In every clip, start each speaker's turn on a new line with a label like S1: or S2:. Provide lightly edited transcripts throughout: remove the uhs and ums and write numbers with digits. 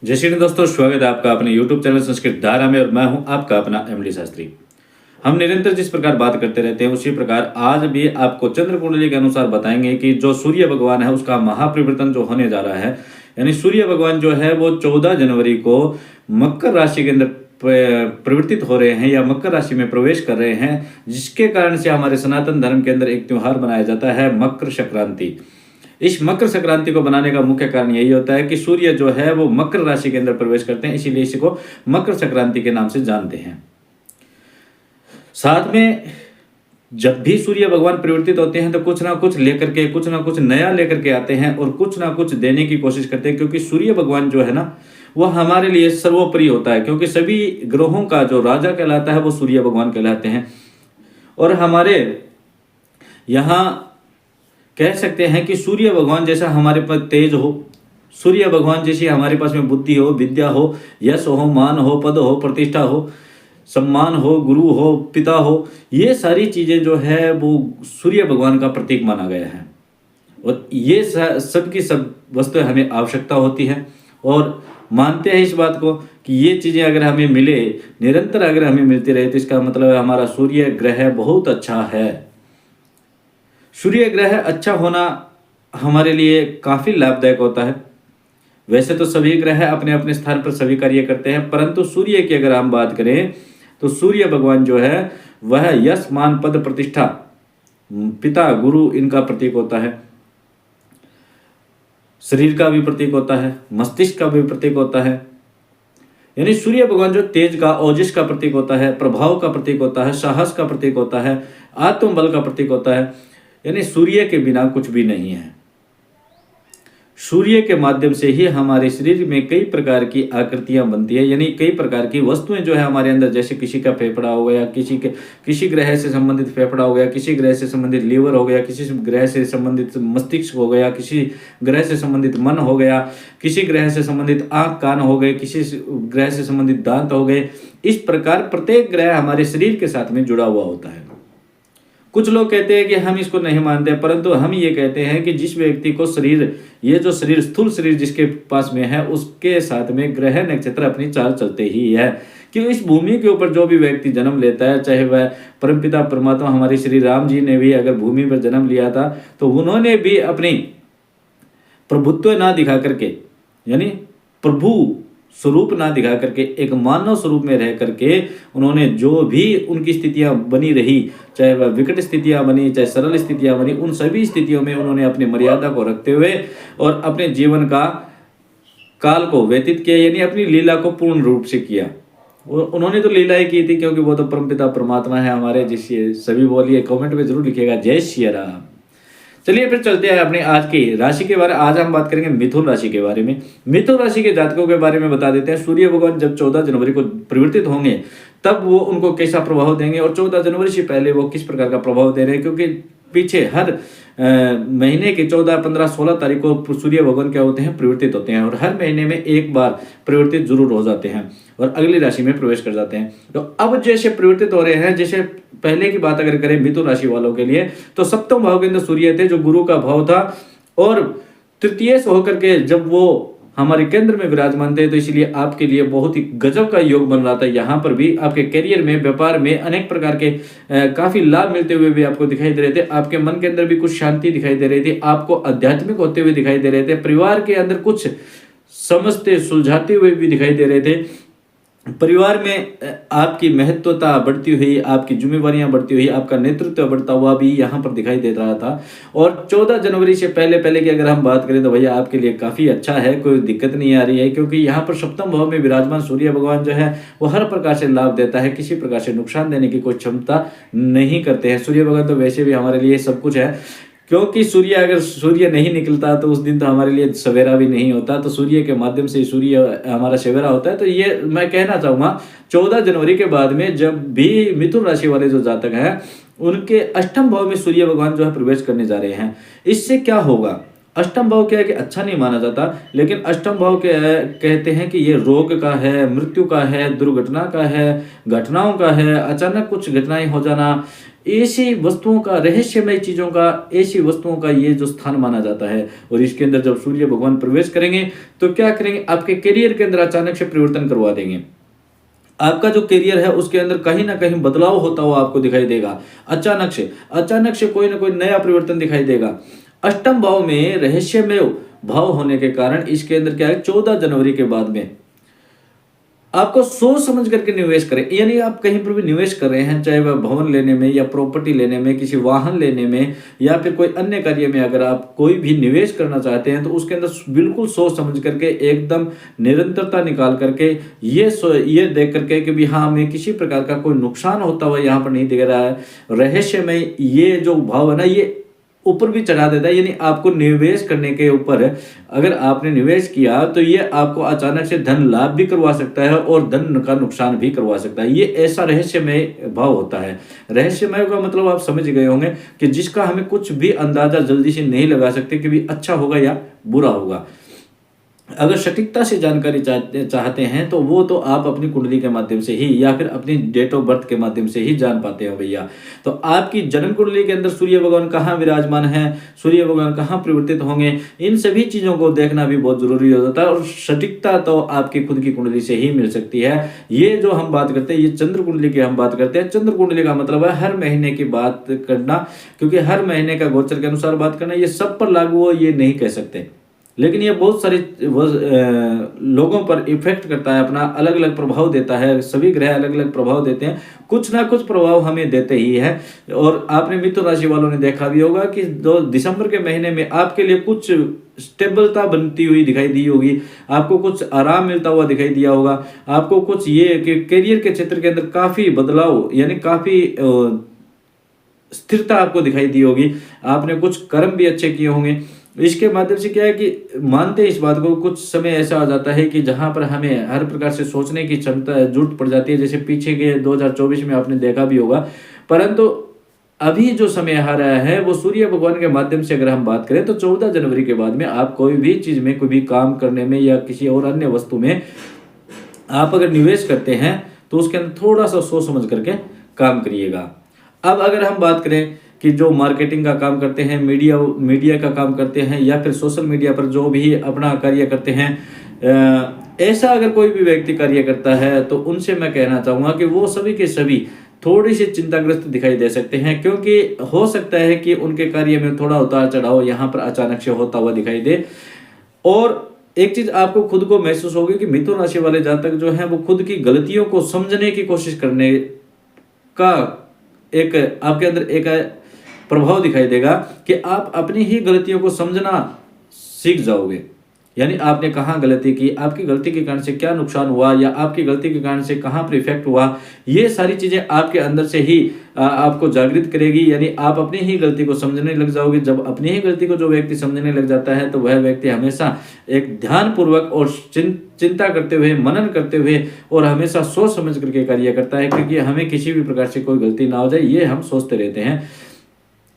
S1: जय श्री कृष्ण दोस्तों, स्वागत है आपका अपने YouTube चैनल संस्कृत धारा में। और मैं हूं आपका अपना एमडी शास्त्री। हम निरंतर जिस प्रकार बात करते रहते हैं उसी प्रकार आज भी आपको चंद्र कुंडली के अनुसार बताएंगे कि जो सूर्य भगवान है उसका महापरिवर्तन जो होने जा रहा है, यानी सूर्य भगवान जो है वो 14 जनवरी को मकर राशि के अंदर परिवर्तित हो रहे हैं या मकर राशि में प्रवेश कर रहे हैं, जिसके कारण से हमारे सनातन धर्म के अंदर एक त्योहार मनाया जाता है मकर संक्रांति। इस मकर संक्रांति को बनाने का मुख्य कारण यही होता है कि सूर्य जो है वो मकर राशि के अंदर प्रवेश करते हैं, इसीलिए इसी को मकर संक्रांति के नाम से जानते हैं। साथ में जब भी सूर्य भगवान परिवर्तित होते हैं तो कुछ ना कुछ लेकर के, कुछ ना कुछ नया लेकर के आते हैं और कुछ ना कुछ देने की कोशिश करते हैं, क्योंकि सूर्य भगवान जो है ना वह हमारे लिए सर्वोपरि होता है, क्योंकि सभी ग्रहों का जो राजा कहलाता है वो सूर्य भगवान कहलाते हैं। और हमारे यहाँ कह सकते हैं कि सूर्य भगवान जैसा हमारे पास तेज हो, सूर्य भगवान जैसी हमारे पास में बुद्धि हो, विद्या हो, यश हो, मान हो, पद हो, प्रतिष्ठा हो, सम्मान हो, गुरु हो, पिता हो, ये सारी चीज़ें जो है वो सूर्य भगवान का प्रतीक माना गया है। और ये सब की सब वस्तुएं हमें आवश्यकता होती है और मानते हैं इस बात को कि ये चीज़ें अगर हमें मिले, निरंतर अगर हमें मिलती रहे, तो इसका मतलब है हमारा सूर्य ग्रह बहुत अच्छा है। सूर्य ग्रह अच्छा होना हमारे लिए काफ़ी लाभदायक होता है। वैसे तो सभी ग्रह अपने अपने स्थान पर सभी कार्य करते हैं, परंतु सूर्य की अगर हम बात करें तो सूर्य भगवान जो है वह यश, मान, पद, प्रतिष्ठा, पिता, गुरु इनका प्रतीक होता है। शरीर का भी प्रतीक होता है, मस्तिष्क का भी प्रतीक होता है। यानी सूर्य भगवान जो तेज का, ओजस का प्रतीक होता है, प्रभाव का प्रतीक होता है, साहस का प्रतीक होता है, आत्मबल का प्रतीक होता है। यानी सूर्य के बिना कुछ भी नहीं है। सूर्य के माध्यम से ही हमारे शरीर में कई प्रकार की आकृतियां बनती है, यानी कई प्रकार की वस्तुएं जो है हमारे अंदर, जैसे किसी का फेफड़ा हो गया, किसी ग्रह से संबंधित फेफड़ा हो गया, किसी ग्रह से संबंधित लीवर हो गया, किसी ग्रह से संबंधित मस्तिष्क हो गया, किसी ग्रह से संबंधित मन हो गया, किसी ग्रह से संबंधित आंख, कान हो गए, किसी ग्रह से संबंधित दांत हो गए। इस प्रकार प्रत्येक ग्रह हमारे शरीर के साथ में जुड़ा हुआ होता है। कुछ लोग कहते हैं कि हम इसको नहीं मानते, परंतु हम ये कहते हैं कि जिस व्यक्ति को शरीर, ये जो शरीर, स्थूल शरीर जिसके पास में है, उसके साथ में ग्रह नक्षत्र अपनी चाल चलते ही है। कि इस भूमि के ऊपर जो भी व्यक्ति जन्म लेता है, चाहे वह परमपिता परमात्मा हमारे श्री राम जी ने भी अगर भूमि पर जन्म लिया था तो उन्होंने भी अपनी प्रभुत्व ना दिखा करके, यानी प्रभु स्वरूप ना दिखा करके, एक मानव स्वरूप में रह करके उन्होंने जो भी उनकी स्थितियां बनी रही, चाहे वह विकट स्थितियां बनी, चाहे सरल स्थितियां बनी, उन सभी स्थितियों में उन्होंने अपनी मर्यादा को रखते हुए और अपने जीवन का काल को व्यतीत किया, यानी अपनी लीला को पूर्ण रूप से किया। उन्होंने तो लीला ही की थी, क्योंकि वो तो परमपिता परमात्मा है हमारे। जिससे सभी बोलिए, कमेंट में जरूर लिखिएगा जय श्री राम। चलिए फिर चलते हैं अपने आज की राशि के बारे में। आज हम बात करेंगे मिथुन राशि के बारे में। मिथुन राशि के जातकों के बारे में बता देते हैं। सूर्य भगवान जब 14 जनवरी को परिवर्तित होंगे तब वो उनको कैसा प्रभाव देंगे और 14 जनवरी से पहले वो किस प्रकार का प्रभाव दे रहे हैं, क्योंकि पीछे हर महीने के 14, 15, 16 तारीख को सूर्य भगवान क्या होते हैं, परिवर्तित होते हैं और हर महीने में एक बार परिवर्तित जरूर हो जाते हैं और अगली राशि में प्रवेश कर जाते हैं। तो अब जैसे परिवर्तित हो रहे हैं, जैसे पहले की बात अगर करें मिथुन राशि वालों के लिए, तो सप्तम भाव के अंदर सूर्य थे जो गुरु का भाव था और तृतीय से होकर के जब वो हमारे केंद्र में विराजमान थे, तो इसलिए आपके लिए बहुत ही गजब का योग बन रहा था। यहाँ पर भी आपके करियर में, व्यापार में अनेक प्रकार के काफी लाभ मिलते हुए भी आपको दिखाई दे रहे थे। आपके मन के अंदर भी कुछ शांति दिखाई दे रही थी, आपको आध्यात्मिक होते हुए दिखाई दे रहे थे। परिवार के अंदर कुछ समझते सुलझाते हुए भी दिखाई दे रहे थे। परिवार में आपकी महत्वता बढ़ती हुई, आपकी जिम्मेवारियां बढ़ती हुई, आपका नेतृत्व बढ़ता हुआ भी यहाँ पर दिखाई दे रहा था। और 14 जनवरी से पहले की अगर हम बात करें तो भैया आपके लिए काफ़ी अच्छा है, कोई दिक्कत नहीं आ रही है, क्योंकि यहाँ पर सप्तम भाव में विराजमान सूर्य भगवान जो है वो हर प्रकार से लाभ देता है, किसी प्रकार से नुकसान देने की कोई क्षमता नहीं करते हैं। सूर्य भगवान तो वैसे भी हमारे लिए सब कुछ है, क्योंकि अगर सूर्य नहीं निकलता तो उस दिन तो हमारे लिए सवेरा भी नहीं होता, तो सूर्य के माध्यम से सूर्य हमारा सवेरा होता है। तो ये मैं कहना चाहूँगा 14 जनवरी के बाद में जब भी मिथुन राशि वाले जो जातक हैं उनके अष्टम भाव में सूर्य भगवान जो है प्रवेश करने जा रहे हैं, इससे क्या होगा, अष्टम भाव क्या है कि अच्छा नहीं माना जाता, लेकिन अष्टम भाव क्या है, कहते हैं कि ये रोग का है, मृत्यु का है, दुर्घटना का है, घटनाओं का है, अचानक कुछ घटनाएं हो जाना, ऐसी वस्तुओं का, रहस्यमय चीजों का, ऐसी वस्तुओं का ये जो स्थान माना जाता है। और इसके अंदर जब सूर्य भगवान प्रवेश करेंगे तो क्या करेंगे, आपके करियर के अंदर अचानक से परिवर्तन करवा देंगे। आपका जो करियर है उसके अंदर कहीं ना कहीं बदलाव होता हुआ आपको दिखाई देगा। अचानक से कोई ना कोई नया परिवर्तन दिखाई देगा। अष्टम भाव में रहस्यमय भाव होने के कारण इसके अंदर क्या है, 14 जनवरी के बाद में आपको सोच समझ करके निवेश करें। यानी आप कहीं पर भी निवेश कर रहे हैं, चाहे वह भवन लेने में या प्रॉपर्टी लेने में, किसी वाहन लेने में, या फिर कोई अन्य कार्य में अगर आप कोई भी निवेश करना चाहते हैं तो उसके अंदर बिल्कुल सोच समझ करके, एकदम निरंतरता निकाल करके, ये देख करके कि भी हाँ हमें किसी प्रकार का कोई नुकसान होता हुआ यहाँ पर नहीं दिख रहा है। रहस्य में ये जो भाव है ना, ये ऊपर भी चढ़ा देता है। यानी आपको निवेश करने के ऊपर, अगर आपने निवेश किया तो ये आपको अचानक से धन लाभ भी करवा सकता है और धन का नुकसान भी करवा सकता है। ये ऐसा रहस्यमय भाव होता है। रहस्यमय का मतलब आप समझ गए होंगे कि जिसका हमें कुछ भी अंदाजा जल्दी से नहीं लगा सकते कि भी अच्छा होगा या बुरा होगा। अगर सटीकता से जानकारी चाहते हैं तो वो तो आप अपनी कुंडली के माध्यम से ही या फिर अपनी डेट ऑफ बर्थ के माध्यम से ही जान पाते हो भैया। तो आपकी जन्म कुंडली के अंदर सूर्य भगवान कहाँ विराजमान है, सूर्य भगवान कहाँ परिवर्तित होंगे, इन सभी चीजों को देखना भी बहुत जरूरी हो जाता है। और सटीकता तो आपकी खुद की कुंडली से ही मिल सकती है। ये जो हम बात करते हैं, ये चंद्र कुंडली की हम बात करते हैं। चंद्र कुंडली का मतलब है हर महीने की बात करना, क्योंकि हर महीने का गोचर के अनुसार बात करना। ये सब पर लागू हो ये नहीं कह सकते, लेकिन ये बहुत सारे लोगों पर इफेक्ट करता है, अपना अलग अलग प्रभाव देता है। सभी ग्रह अलग अलग प्रभाव देते हैं, कुछ ना कुछ प्रभाव हमें देते ही है। और आपने मिथुन राशि वालों ने देखा भी होगा कि 2 दिसंबर के महीने में आपके लिए कुछ स्टेबलता बनती हुई दिखाई दी होगी, आपको कुछ आराम मिलता हुआ दिखाई दिया होगा, आपको कुछ ये कि करियर के क्षेत्र के अंदर काफी बदलाव, यानी काफी स्थिरता आपको दिखाई दी होगी। आपने कुछ कर्म भी अच्छे किए होंगे। इसके माध्यम से क्या है कि मानते हैं इस बात को, कुछ समय ऐसा आ जाता है कि जहां पर हमें हर प्रकार से सोचने की क्षमता जरूरत पड़ जाती है। जैसे पीछे के 2024 में आपने देखा भी होगा। परंतु अभी जो समय आ रहा है वो सूर्य भगवान के माध्यम से अगर हम बात करें तो 14 जनवरी के बाद में आप कोई भी चीज में, कोई भी काम करने में या किसी और अन्य वस्तु में आप अगर निवेश करते हैं तो उसके अंदर थोड़ा सा सोच समझ करके काम करिएगा। अब अगर हम बात करें कि जो मार्केटिंग का काम करते हैं, मीडिया का काम करते हैं, या फिर सोशल मीडिया पर जो भी अपना कार्य करते हैं, ऐसा अगर कोई भी व्यक्ति कार्य करता है तो उनसे मैं कहना चाहूँगा कि वो सभी के सभी थोड़ी सी चिंताग्रस्त दिखाई दे सकते हैं, क्योंकि हो सकता है कि उनके कार्य में थोड़ा उतार चढ़ाव यहाँ पर अचानक से होता हुआ दिखाई दे। और एक चीज आपको खुद को महसूस होगी कि मिथुन राशि वाले जातक जो हैं वो खुद की गलतियों को समझने की कोशिश करने का एक आपके अंदर एक प्रभाव दिखाई देगा कि आप अपनी ही गलतियों को समझना सीख जाओगे। यानी आपने कहाँ गलती की, आपकी गलती के कारण से क्या नुकसान हुआ, या आपकी गलती के कारण से कहाँ पर इफेक्ट हुआ, ये सारी चीजें आपके अंदर से ही आपको जागृत करेगी। यानी आप अपनी ही गलती को समझने लग जाओगे। जब अपनी ही गलती को जो व्यक्ति समझने लग जाता है तो वह व्यक्ति हमेशा एक ध्यानपूर्वक और चिंता करते हुए, मनन करते हुए और हमेशा सोच समझ करके कार्य करता है, क्योंकि हमें किसी भी प्रकार से कोई गलती ना हो जाए ये हम सोचते रहते हैं।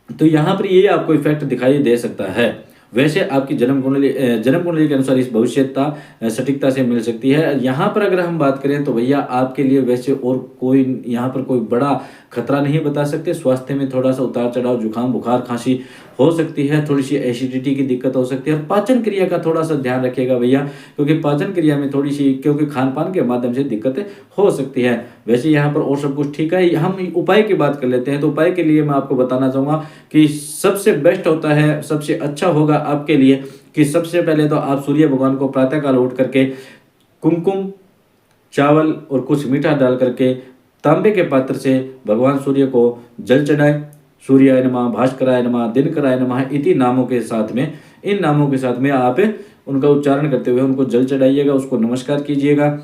S1: तो यहाँ पर ये आपको इफेक्ट दिखाई दे सकता है। वैसे आपकी जन्म कुंडली के अनुसार इस भविष्यता सटीकता से मिल सकती है। यहाँ पर अगर हम बात करें तो भैया आपके लिए वैसे और कोई यहाँ पर कोई बड़ा खतरा नहीं बता सकते। स्वास्थ्य में थोड़ा सा उतार चढ़ाव, जुकाम, बुखार, खांसी हो सकती है, थोड़ी सी एसिडिटी की दिक्कत हो सकती है। और पाचन क्रिया का थोड़ा सा ध्यान रखिएगा भैया, क्योंकि पाचन क्रिया में थोड़ी सी, क्योंकि खान पान के माध्यम से दिक्कतें हो सकती है। वैसे यहाँ पर और सब कुछ ठीक है। हम उपाय की बात कर लेते हैं। तो उपाय के लिए मैं आपको बताना चाहूँगा कि सबसे बेस्ट होता है, सबसे अच्छा होगा आपके लिए कि सबसे पहले तो आप सूर्य भगवान को प्रातःकाल उठ करके कुमकुम, चावल और कुछ मीठा डाल करके तांबे के पात्र से भगवान सूर्य को जल चढ़ाएं। सूर्याय नमः, भास्कराय नमः, दिनकराय नमः इति नामों के साथ में, इन नामों के साथ में आप उनका उच्चारण करते हुए उनको जल चढ़ाइएगा, उसको नमस्कार कीजिएगा।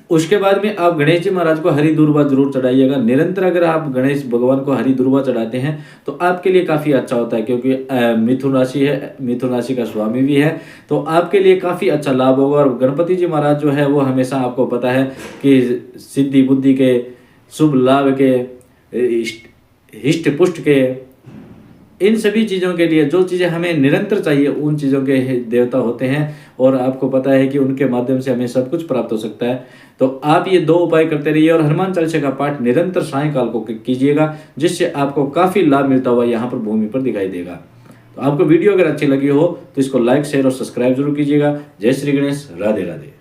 S1: उसके बाद में आप गणेश जी महाराज को हरी दूर्वा जरूर चढ़ाइएगा। निरंतर अगर आप गणेश भगवान को हरी दूर्वा चढ़ाते हैं तो आपके लिए काफ़ी अच्छा होता है, क्योंकि मिथुन राशि है, मिथुन राशि का स्वामी भी है, तो आपके लिए काफ़ी अच्छा लाभ होगा। और गणपति जी महाराज जो है वो हमेशा आपको पता है कि सिद्धि बुद्धि के, शुभ लाभ के, हिष्ट पुष्ट के, इन सभी चीज़ों के लिए जो चीज़ें हमें निरंतर चाहिए उन चीज़ों के देवता होते हैं, और आपको पता है कि उनके माध्यम से हमें सब कुछ प्राप्त हो सकता है। तो आप ये 2 उपाय करते रहिए और हनुमान चालीसा का पाठ निरंतर सायंकाल को कीजिएगा, जिससे आपको काफ़ी लाभ मिलता हुआ यहाँ पर भूमि पर दिखाई देगा। तो आपको वीडियो अगर अच्छी लगी हो तो इसको लाइक, शेयर और सब्सक्राइब जरूर कीजिएगा। जय श्री गणेश, राधे राधे।